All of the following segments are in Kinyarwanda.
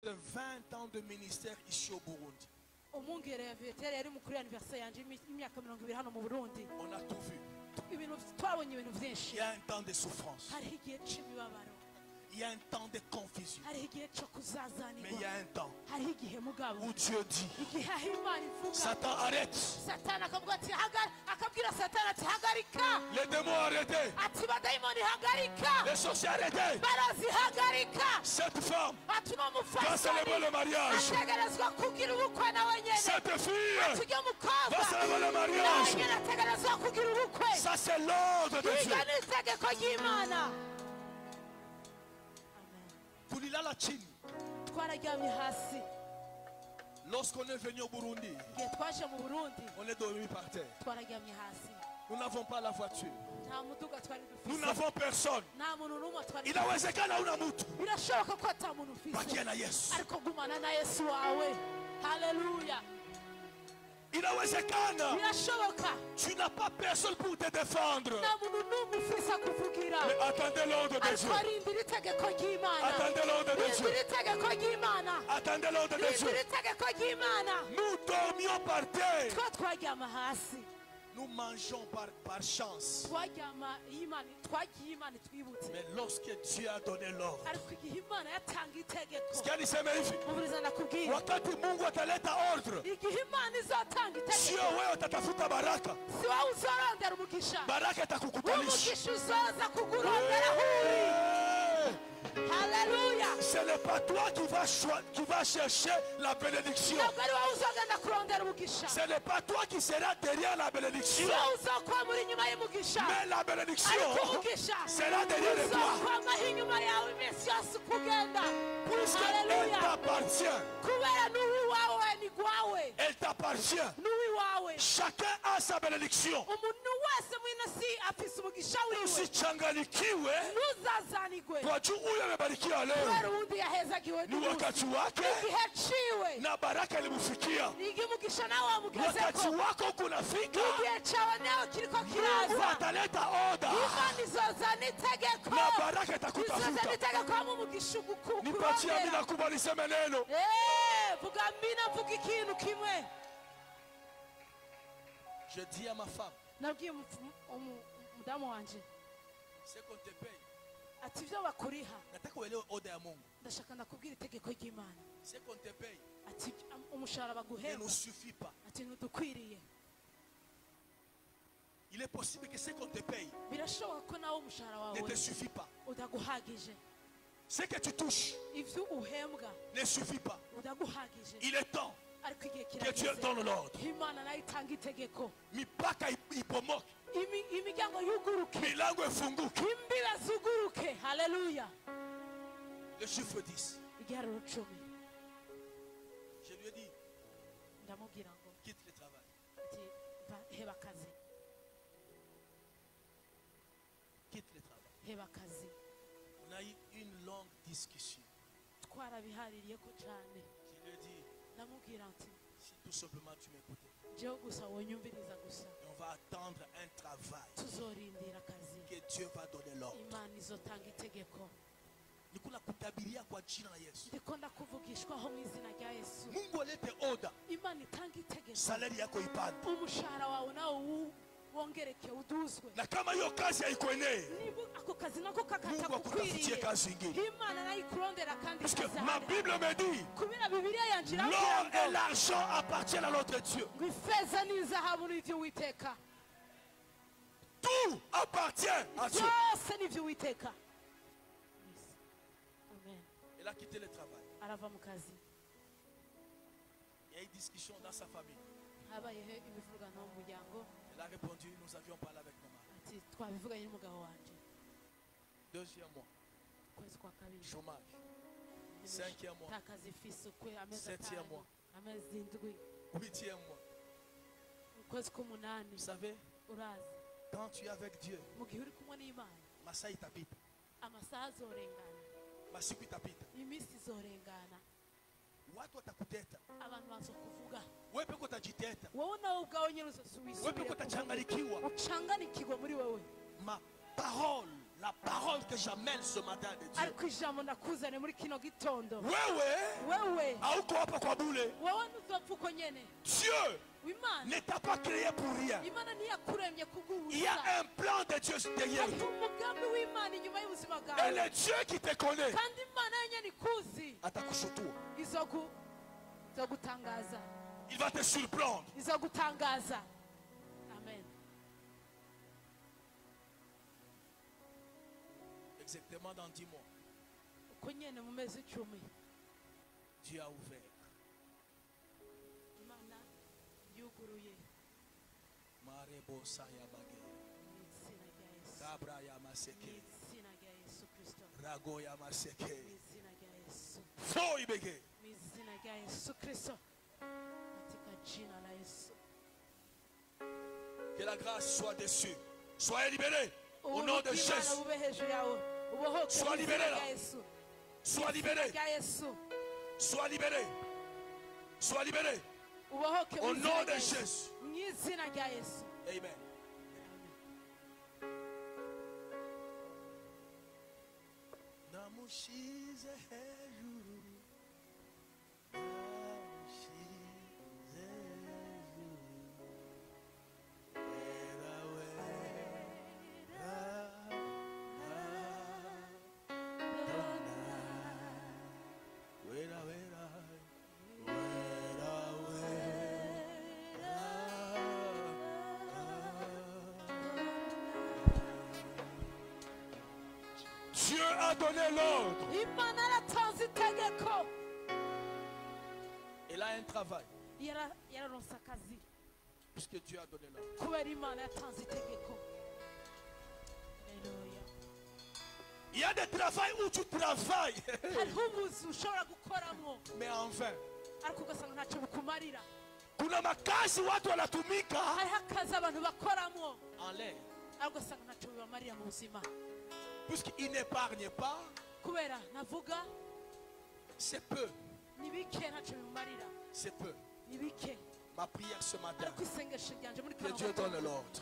de 20 ans de ministère ici au Burundi. On a tout vu. Il y a un temps de souffrance. Il y a un temps de confusion. Mais il y a un temps où Dieu dit, Satan arrête. Les démons arrêtés. Les sorciers arrêtés. Cette femme va célébrer le mariage. Cette fille va célébrer le mariage. Ça c'est l'ordre de Dieu. Tulilala chini. Lorsqu'on est venu au Burundi, on est dormi par terre. Nous n'avons pas la voiture. Nous n'avons personne. Inawezekana una mtu. Bakia na Yesu. Alléluia. Inawezekana tu n'as pas personne pour te défendre. Mais attendez l'ordre de Dieu. Attendez l'ordre de Dieu. Attendez l'ordre de Dieu. Nous dormions par terre. Nous mangeons par chance. Mais lorsque Dieu a donné l'ordre, wakati Mungu ataleta ordre, sio wewe utatafuta baraka, baraka itakukutanisha. Alléluia. Ce n'est pas toi qui vas chercher la bénédiction. Ce n'est pas toi qui seras derrière la bénédiction. Mais la bénédiction sera derrière toi. Puisqu'elle t'appartient. Elle t'appartient. Chacun a sa bénédiction. Usichanganikiwe kwa juu huyo amebarikiwa leo, ni wakati wake na baraka ilimufikia. Wakati wako kunafika, Mungu ataleta oda na baraka itakutafuta. Nipatie amina kubwa niseme neno. Je dis à ma femme, c'est qu'on te paye. Nataka uelewe oda ya Mungu. C'est qu'on te paye. Ne nous suffit pas. Il est possible que ce qu'on te paye ne te suffit pas. Ce que tu touches ne suffit pas. Il est temps que Dieu donne l'ordre. Mipaka ipomoke. Milango ifunguke. Alléluia. Le chiffre 10. Je lui ai dit, quitte le travail. Quitte le travail. On a eu une longue discussion. Je lui ai dit, si tout simplement tu m'écoutes, et on va attendre un travail que Dieu va donner l'ordre. Nikuna kutabiria kwa jina la Yesu. Mungu alete oda. Salari yako ipande. Na kama hiyo kazi haikuenee, Mungu akutafutie kazi ingine. Parce que ma Bible me dit, l'or et l'argent appartiennent à notre Dieu. Tout appartient à Dieu. Elle a quitté le travail. Il y a eu une discussion dans sa famille. Elle a répondu, nous avions parlé avec maman. Deuxième mois, chômage. Cinquième mois, septième mois, huitième mois. Vous savez, quand tu es avec Dieu, Masa itapita. Masiku itapita. Watu watakuteta. Wewe peke utajiteta. Wewe peke utachangalikiwa. Ma parole, La parole que j'amène ce matin de Dieu. Dieu ne t'a pas créé pour rien. Il y a un plan de Dieu derrière toi. Et le Dieu qui te connaît attaque toi. Il va te surprendre. Amen. Exactement dans 10 mois. Dieu a ouvert. Marebo Sayabage. Kabra Yamaseke. Rago Yamaseke. Foibege. Que la grâce soit dessus. Soyez libérés. Au nom de Jésus. Sois libéré là. Sois libéré. Sois libéré. Sois libéré. Au nom de Jésus. Amen. Namushize hejuru. Dieu a donné l'ordre. Il a un travail. Puisque Dieu a donné l'ordre. Il y a des travails où tu travailles. Mais en vain. Kuna makazi watu wanatumika en l'air. Puisqu'il n'épargne pas, c'est peu. C'est peu. Ma prière ce matin, que Dieu donne l'ordre.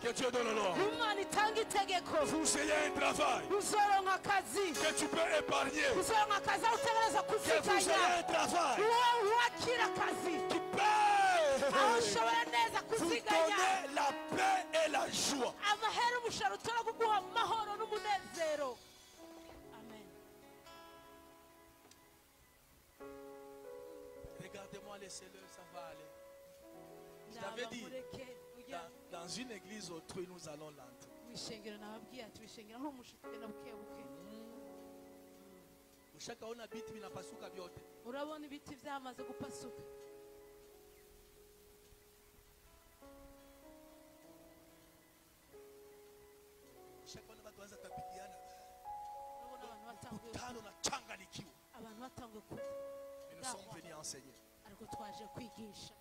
Que Dieu donne l'ordre. Vous ayez un travail que tu peux épargner. Que vous ayez un travail qui peut vous donner la paix et la joie. Regardez-moi, laissez-le, ça va aller. Je t'avais dit, dans une église autrui, nous allons l'entrer. Ushakaona biti vinapasuka vyote. Urabona ibiti byamaze gupasuka. Ushakaona watu waanza kupigiana. Mkutano na changanikiwa. Abantu batangwe ku. Nous sommes venus enseigner. Ariko twaje kwigisha.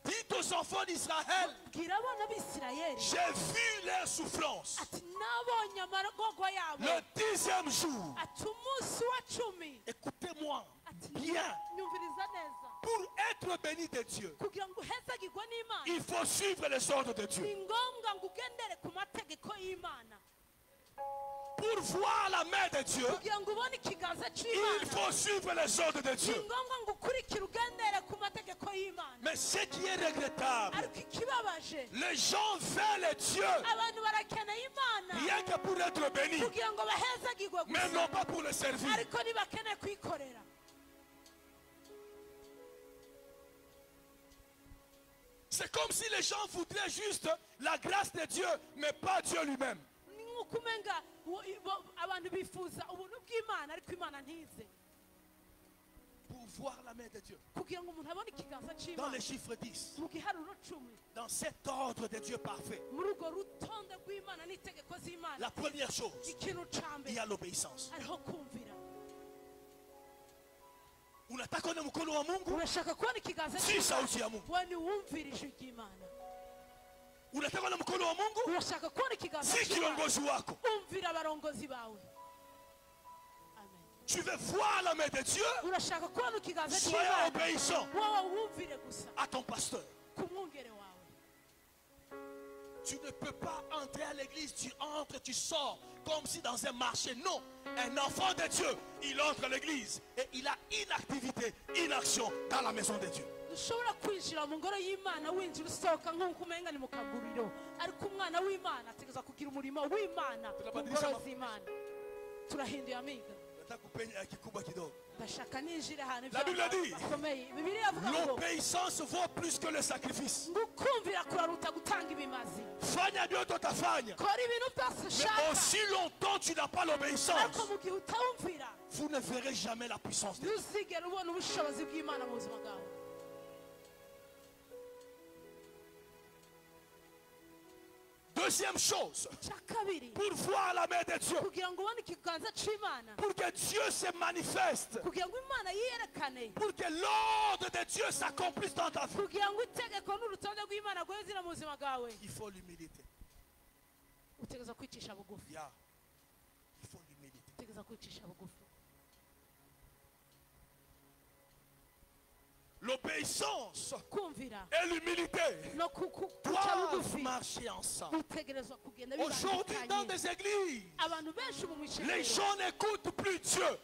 Dites aux enfants d'Israël, j'ai vu leurs souffrances. Le 10e jour, écoutez-moi bien. Pour être béni de Dieu, il faut suivre les ordres de Dieu. Pour voir la main de Dieu, il faut suivre les ordres de Dieu. Mais ce qui est regrettable, les gens veulent Dieu rien que pour être bénis, mais non pas pour le servir. C'est comme si les gens voudraient juste la grâce de Dieu, mais pas Dieu lui-même. Pour voir la main de Dieu. Dans les chiffres 10. Dans cet ordre de Dieu parfait. La première chose, il y a l'obéissance. Unataka kuona mkono wa Mungu? Si sauti ya Mungu. Unataka kuona mkono wa Mungu? Si kiongozi wako. Tu veux voir la main de Dieu? Sois obéissant à ton pasteur. Tu ne peux pas entrer à l'église, tu entres, tu sors, comme si dans un marché. Non, un enfant de Dieu, il entre à l'église et il a inactivité, inaction dans la maison de Dieu. ushobora kwinjira mu ngoro y'Imana winjira usohoka nk'uko umenga ni mu kaguriro, ariko umwana w'Imana ategeza kugira umurimo w'Imana mu ngoro z'Imana. Turahinduye amiga. La Bible dit l'obéissance vaut plus que le sacrifice. Mais aussi longtemps tu n'as pas l'obéissance, vous ne verrez jamais la puissance de Dieu. Deuxième chose, pour voir la main de Dieu, pour que Dieu se manifeste, pour que l'ordre de Dieu s'accomplisse dans ta vie, il faut l'humilité. Il faut l'humilité. L'obéissance et l'humilité doivent marcher ensemble. Aujourd'hui, dans des églises, les gens n'écoutent plus Dieu.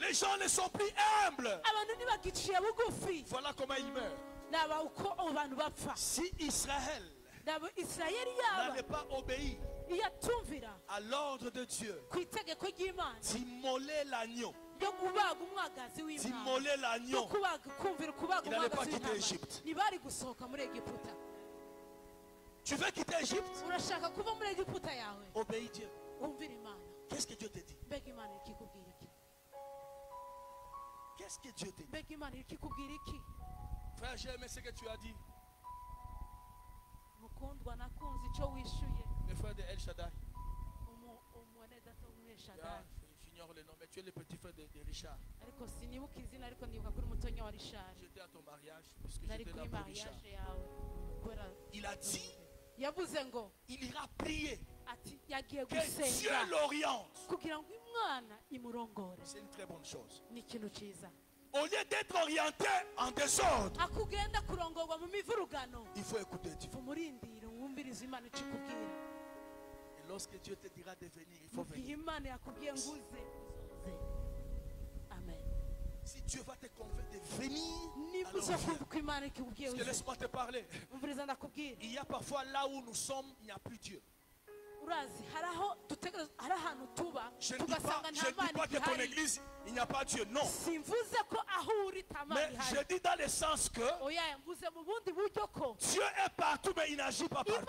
Les gens ne sont plus humbles. Voilà comment ils meurent. Si Israël n'avait pas obéi à l'ordre de Dieu d'immoler l'agneau, d'immoler l'agneau, il n'allait pas quitter l'Égypte. Tu veux quitter l'Égypte? Obéis Dieu. Qu'est-ce que Dieu te dit? Qu'est-ce que Dieu te dit? Frère, j'ai aimé ce que tu as dit. Le frère de El Shaddai. J'ignore le nom, mais tu es le petit frère de Richard. J'étais à ton mariage, puisque j'étais là pour Richard. Il a dit, il ira prier que Dieu l'oriente. C'est une très bonne chose. Au lieu d'être orienté en désordre, il faut écouter Dieu. Et lorsque Dieu te dira de venir, il faut venir. Amen. Si Dieu va te convaincre de venir, alors viens. Parce que laisse-moi te parler. Il y a parfois là où nous sommes, il n'y a plus Dieu. Je ne dis pas que ton église, il n'y a pas Dieu. Non. Mais je dis dans le sens que Dieu est partout, mais il n'agit pas partout.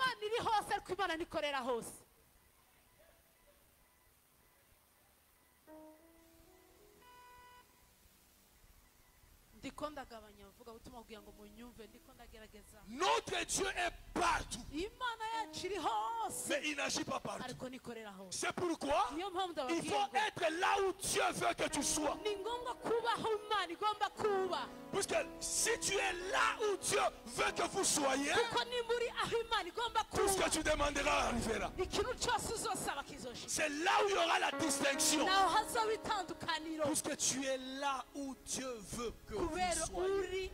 Notre Dieu est partout, mais il n'agit pas partout. C'est pourquoi il faut être là où Dieu veut que tu sois. Parce que si tu es là où Dieu veut que vous soyez, tout ce que tu demanderas arrivera. C'est là où il y aura la distinction. Parce que tu es là où Dieu veut que vous soyez.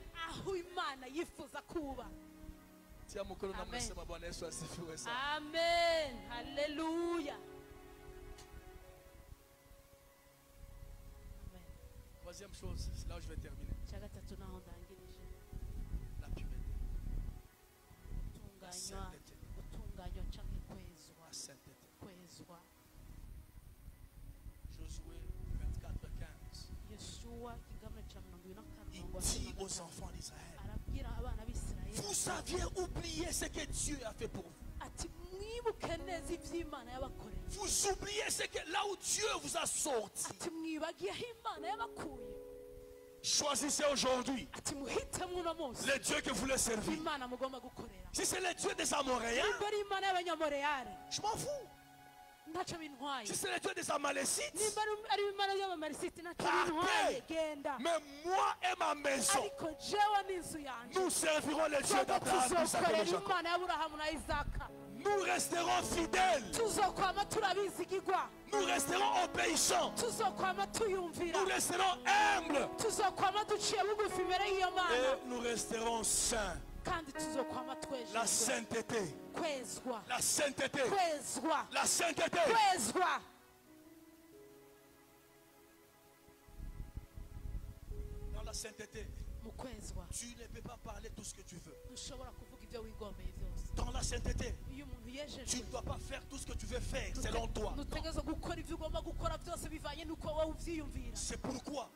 Amen. Alléluia. Troisième chose, c'est là où je vais terminer. La pureté. La sainteté. La sainteté. Josué 24:15. Il dit aux enfants d'Israël, vous aviez oublié ce que Dieu a fait pour vous. Vous oubliez ce que, là où Dieu vous a sorti. Choisissez aujourd'hui le Dieu que vous voulez servir. Si c'est le Dieu des Amoréens, je m'en fous. Si c'est le Dieu des Amalécites, partez. Mais moi et ma maison, nous servirons le Dieu d'Abraham, Isaac et Jacob. Nous resterons fidèles. Nous resterons obéissants. Nous resterons humbles. Et nous resterons saints. La sainteté. La sainteté. La sainteté. Dans la sainteté, tu ne peux pas parler tout ce que tu veux. Dans la sainteté, tu ne dois pas faire tout ce que tu veux faire selon toi. C'est pourquoi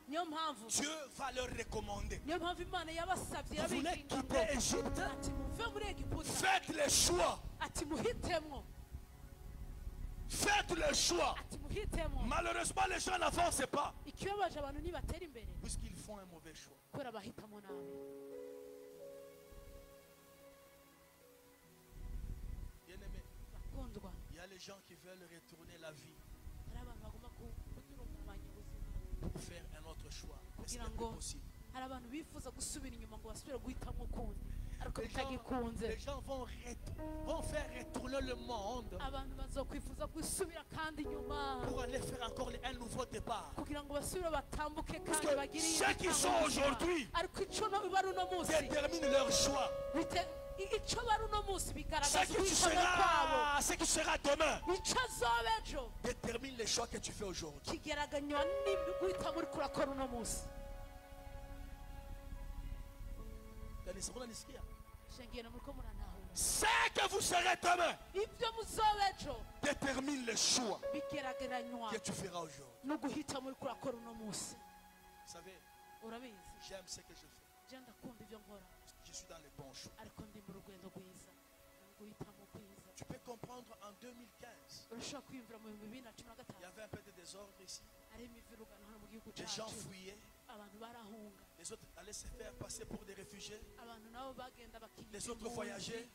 Dieu va leur recommander. Vous voulez quitter l'Égypte? Faites le choix. Faites le choix. Malheureusement, les gens n'avancent pas puisqu'ils font un mauvais choix. Bien-aimé, il y a les gens qui veulent retourner la vie pour faire un autre choix. C'est impossible. Les gens vont faire retourner le monde pour aller faire encore un nouveau départ. Parce que ceux qui sont aujourd'hui déterminent leur choix. Ce qui sera demain détermine les choix que tu fais aujourd'hui. Ce que vous serez demain détermine le choix que tu feras aujourd'hui. Vous savez, j'aime ce que je fais. Je suis dans les bons choix. Tu peux comprendre en 2015, il y avait un peu de désordre ici. Les gens fuyaient. Les autres allaient se faire passer pour des réfugiés. Les autres voyageaient.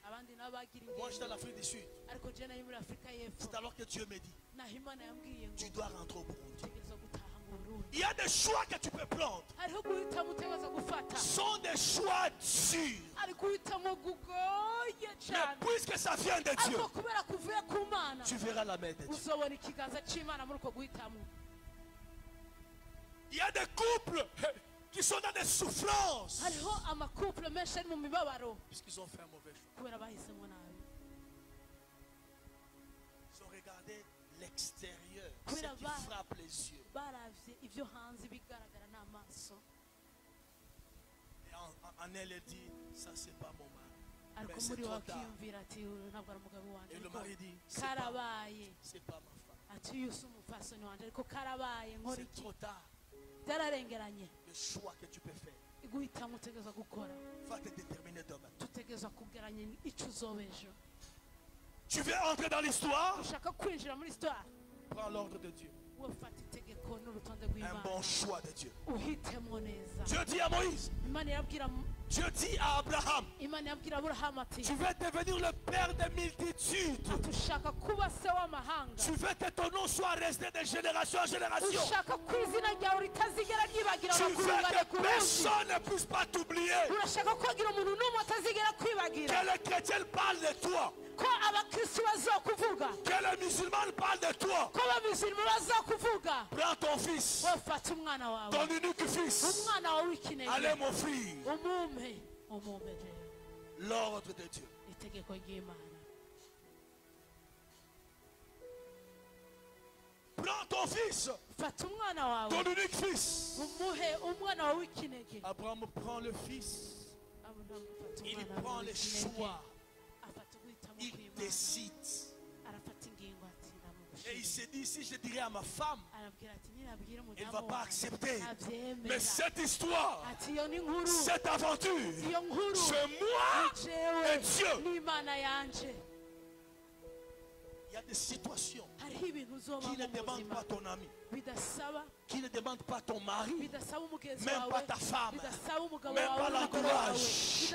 Moi, j'étais en Afrique du Sud. C'est alors que Dieu me dit, tu dois rentrer au Burundi. Il y a des choix que tu peux prendre. Ce sont des choix durs. Mais puisque ça vient de Dieu, tu verras la main de Dieu. Il y a des couples qui sont dans des souffrances puisqu'ils ont fait un mauvais choix. Ils ont regardé l'extérieur, ce qui frappe les yeux. Et en elle dit, ça c'est pas mon mari. Mais c'est trop tard. Et le mari dit, c'est pas ma femme. C'est trop tard. Le choix que tu peux faire va te déterminer demain. Tu veux entrer dans l'histoire? Prends l'ordre de Dieu. Un bon choix de Dieu. Dieu dit à Moïse, Dieu dit à Abraham, tu veux devenir le père des multitudes. Tu veux que ton nom soit resté de génération en génération. Tu veux que personne ne puisse pas t'oublier. Que les chrétiens parlent de toi. Que les musulmans parlent de toi. Prends ton fils, ton unique fils. Allez mon fils. L'ordre de Dieu. Prends ton fils, ton unique fils. Abraham prend le fils. Il prend les choix. Il décide. Et il s'est dit, si je dirais à ma femme, elle ne va pas accepter. Mais cette histoire, cette aventure, c'est moi et Dieu. Il y a des situations qui ne demandent pas ton ami, qui ne demandent pas ton mari, même pas ta femme, même pas l'entourage.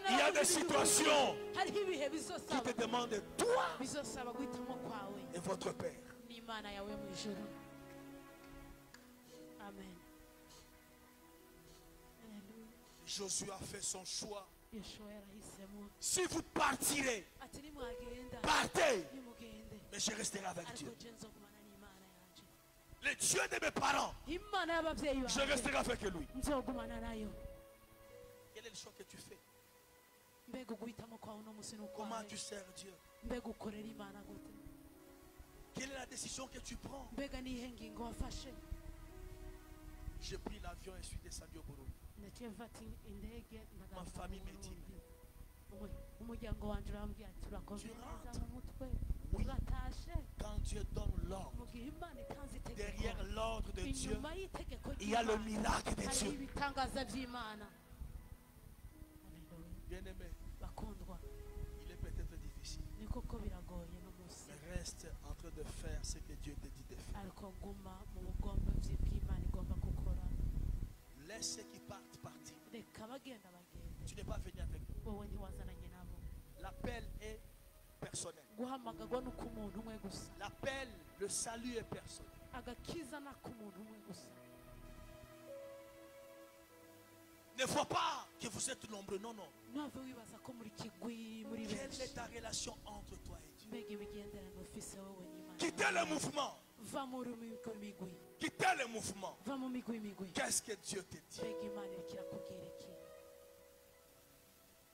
Il y a des situations qui te demandent toi et votre Père. Amen. Josué a fait son choix. Si vous partirez, partez, mais je resterai avec Dieu. Le Dieu de mes parents, je resterai avec lui. Quel est le choix que tu fais? Comment tu sers Dieu? Quelle est la décision que tu prends? J'ai pris l'avion et suis descendu au Burundi. Ma famille me dit, tu rentres? Oui. Quand Dieu donne l'ordre, derrière l'ordre de Dieu, il y a le miracle de Dieu. Bien-aimé, il est peut-être difficile, mais reste en train de faire ce que Dieu te dit de faire. Laisse ceux qui partent partir. Tu n'es pas venu avec nous. L'appel est personnel. L'appel, le salut est personnel. Ne vois pas que vous êtes nombreux. Non, non. Quelle est ta relation entre toi et Dieu? Quittez le mouvement. Quittez le mouvement. Qu'est-ce que Dieu te dit?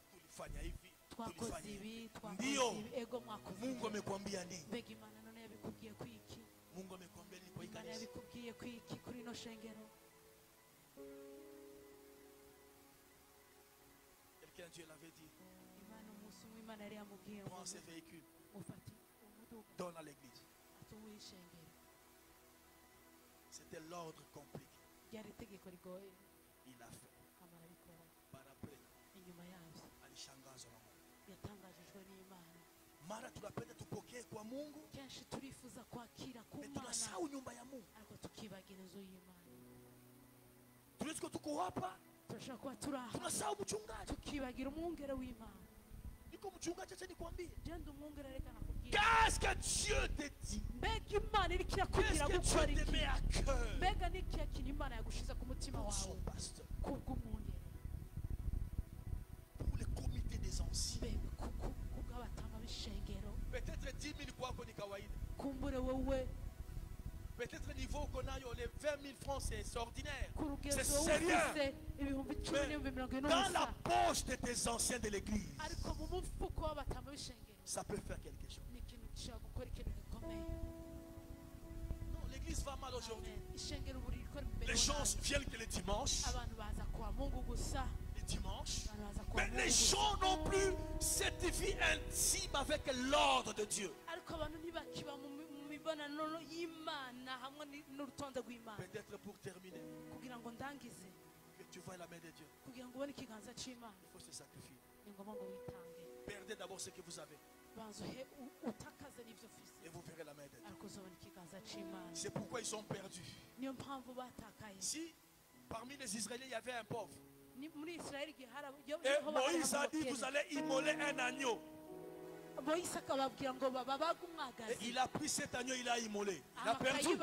Tulifanya hivi, tulifanya hivi. Ndio. Mungu amekwambia nini? Mungu amekwambia nini kwa hii kanisa? Quelqu'un Dieu l'avait dit. Prends ces véhicules. Donne à l'église. C'était l'ordre compliqué. Il a fait. Par après, alishangaza na Mungu. Mara tunapenda tupokee kwa Mungu, tunasahau nyumba ya Mungu. Tunaweza tuko hapa, tunasahau mchungaji. Niko mchungaji, acha nikwambie. Qu'est-ce que Dieu te dit? Qu'est-ce que Dieu te met à cœur pour son pasteur, pour le comité des anciens? Peut-être 10 000 quoi qu'on y kawaïde. Peut-être niveau qu'on a les 20 000 francs, c'est ordinaire. C'est rien. Mais dans la poche de tes anciens de l'église, ça peut faire quelque chose. Non, l'église va mal aujourd'hui. Les gens viennent que le dimanche. Mais les gens n'ont plus cette vie intime avec l'ordre de Dieu. Peut-être pour terminer, que tu vois la main de Dieu, il faut se sacrifier. Perdez d'abord ce que vous avez et vous verrez la main de Dieu. C'est pourquoi ils sont perdus. Si parmi les Israéliens il y avait un pauvre, et Moïse a dit vous allez immoler un agneau, et il a pris cet agneau, il a immolé, il a perdu.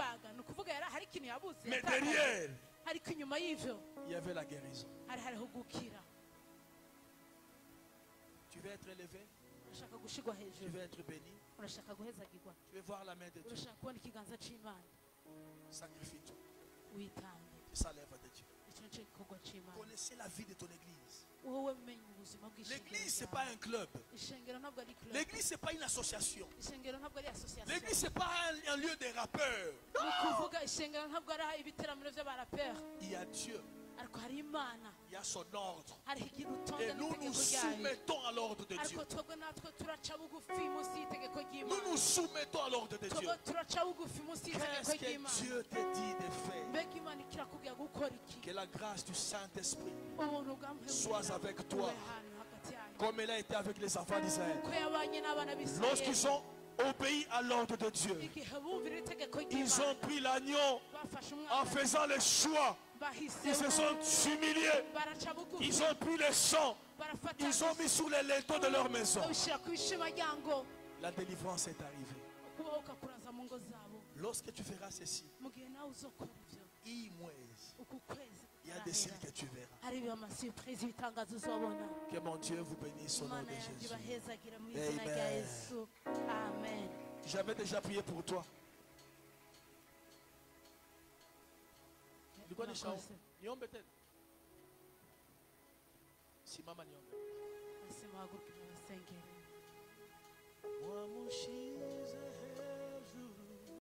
Mais derrière, il y avait la guérison. Tu veux être élevé, tu veux être béni, tu veux voir la main de Dieu, sacrifie-toi. C'est ça l'œuvre de Dieu. Connaissez la vie de ton église. L'église, ce n'est pas un club. L'église, ce n'est pas une association. L'église, ce n'est pas un lieu de rappeurs. Non. Il y a Dieu. Il y a son ordre. Et nous nous soumettons à l'ordre de Dieu. Nous nous soumettons à l'ordre de Dieu. Qu'est-ce que Dieu te dit de faire? Que la grâce du Saint-Esprit soit avec toi, comme elle a été avec les enfants d'Israël. Lorsqu'ils ont obéi à l'ordre de Dieu, ils ont pris l'agneau en faisant le choix. Ils se sont humiliés. Ils ont pris le sang. Ils ont mis sous les linteaux de leur maison. La délivrance est arrivée. Lorsque tu feras ceci, il y a des signes que tu verras. Que mon Dieu vous bénisse au nom de Jésus. Amen. J'avais déjà prié pour toi. Si maman muhaguruke mubasengere. wamushize